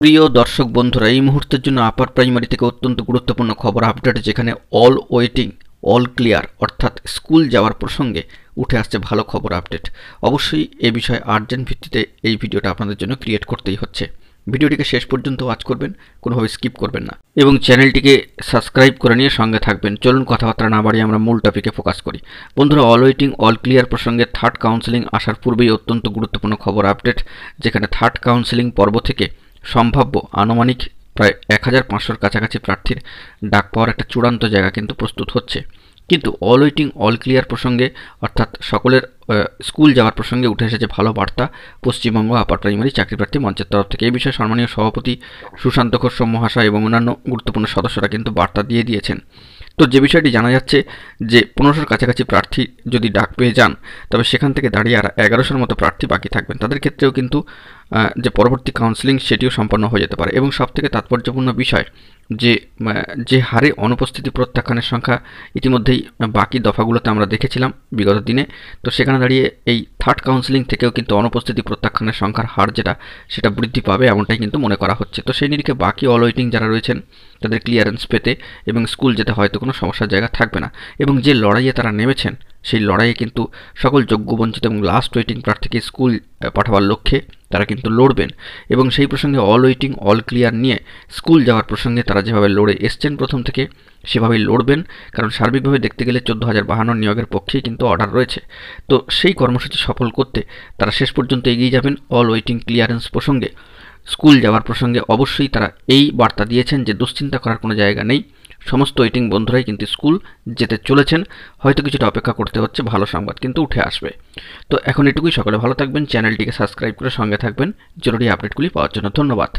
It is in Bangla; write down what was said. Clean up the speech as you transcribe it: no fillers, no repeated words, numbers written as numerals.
প্রিয় দর্শক বন্ধুরা, এই মুহূর্তের জন্য আপার প্রাইমারি থেকে অত্যন্ত গুরুত্বপূর্ণ খবর আপডেট, যেখানে অল ওয়েটিং অল ক্লিয়ার অর্থাৎ স্কুল যাওয়ার প্রসঙ্গে উঠে আসছে ভালো খবর আপডেট। অবশ্যই এ বিষয়ে আর্জেন্ট ভিত্তিতে এই ভিডিওটা আপনাদের জন্য ক্রিয়েট করতেই হচ্ছে। ভিডিওটিকে শেষ পর্যন্ত ওয়াচ করবেন, কোনোভাবে স্কিপ করবেন না এবং চ্যানেলটিকে সাবস্ক্রাইব করে নিয়ে সঙ্গে থাকবেন। চলুন কথাবার্তা না বাড়িয়ে আমরা মূল টপিকে ফোকাস করি। বন্ধুরা, অল ওয়েটিং অল ক্লিয়ার প্রসঙ্গে থার্ড কাউন্সেলিং আসার পূর্বেই অত্যন্ত গুরুত্বপূর্ণ খবর আপডেট, যেখানে থার্ড কাউন্সেলিং পর্ব থেকে সম্ভাব্য আনুমানিক প্রায় 1500-র কাছাকাছি প্রার্থীর ডাক পাওয়ার একটা চূড়ান্ত জায়গা কিন্তু প্রস্তুত হচ্ছে। কিন্তু অল ওয়েটিং অল ক্লিয়ার প্রসঙ্গে অর্থাৎ সকলের স্কুল যাওয়ার প্রসঙ্গে উঠে এসেছে ভালো বার্তা পশ্চিমবঙ্গ আপার প্রাইমারি চাকরিপ্রার্থী মঞ্চের তরফ থেকে। এই বিষয়ে সম্মানীয় সভাপতি সুশান্ত ঘোষ মহাশয় এবং অন্যান্য গুরুত্বপূর্ণ সদস্যরা কিন্তু বার্তা দিয়ে দিয়েছেন। তো যে বিষয়টি জানা যাচ্ছে যে 1500-র কাছাকাছি প্রার্থী যদি ডাক পেয়ে যান, তবে সেখান থেকে দাঁড়িয়ে আর 1100-র মতো প্রার্থী বাকি থাকবেন। তাদের ক্ষেত্রেও কিন্তু যে পরবর্তী কাউন্সেলিং সেটিও সম্পন্ন হয়ে যেতে পারে। এবং সবথেকে তাৎপর্যপূর্ণ বিষয় যে হারে অনুপস্থিতি প্রত্যাখ্যানের সংখ্যা ইতিমধ্যেই বাকি দফাগুলোতে আমরা দেখেছিলাম বিগত দিনে, তো সেখানে দাঁড়িয়ে এই থার্ড কাউন্সেলিং থেকেও কিন্তু অনুপস্থিতি প্রত্যাখ্যানের সংখ্যার হার সেটা বৃদ্ধি পাবে এমনটাই কিন্তু মনে করা হচ্ছে। তো সেই নিরিখে বাকি অল ওয়েটিং যারা রয়েছেন তাদের ক্লিয়ারেন্স পেতে এবং স্কুল যেতে হয়তো কোনো সমস্যার জায়গা থাকবে না। এবং যে লড়াইয়ে তারা নেমেছেন সেই লড়াইয়ে কিন্তু সকল যোগ্য বঞ্চিত এবং লাস্ট ওয়েটিং প্রার্থীকে স্কুল পাঠাবার লক্ষ্যে তারা কিন্তু লড়বেন। এবং সেই প্রসঙ্গে অল ওয়েটিং অল ক্লিয়ার নিয়ে স্কুল যাওয়ার প্রসঙ্গে তারা যেভাবে লড়ে এসছেন প্রথম থেকে সেভাবেই লড়বেন, কারণ সার্বিকভাবে দেখতে গেলে 14,052 নিয়োগের পক্ষেই কিন্তু অর্ডার রয়েছে। তো সেই কর্মসূচি সফল করতে তারা শেষ পর্যন্ত এগিয়ে যাবেন। অল ওয়েটিং ক্লিয়ারেন্স প্রসঙ্গে স্কুল যাওয়ার প্রসঙ্গে অবশ্যই তারা এই বার্তা দিয়েছেন যে দুশ্চিন্তা করার কোনো জায়গা নেই, সমস্ত ওয়েটিং বন্ধুরাই কিন্তু স্কুল যেতে চলেছেন। হয়তো কিছুটা অপেক্ষা করতে হচ্ছে, ভালো সংবাদ কিন্তু উঠে আসবে। তো এখন এটুকুই, সকলে ভালো থাকবেন, চ্যানেলটিকে সাবস্ক্রাইব করে সঙ্গে থাকবেন জরুরি আপডেটগুলি পাওয়ার জন্য। ধন্যবাদ।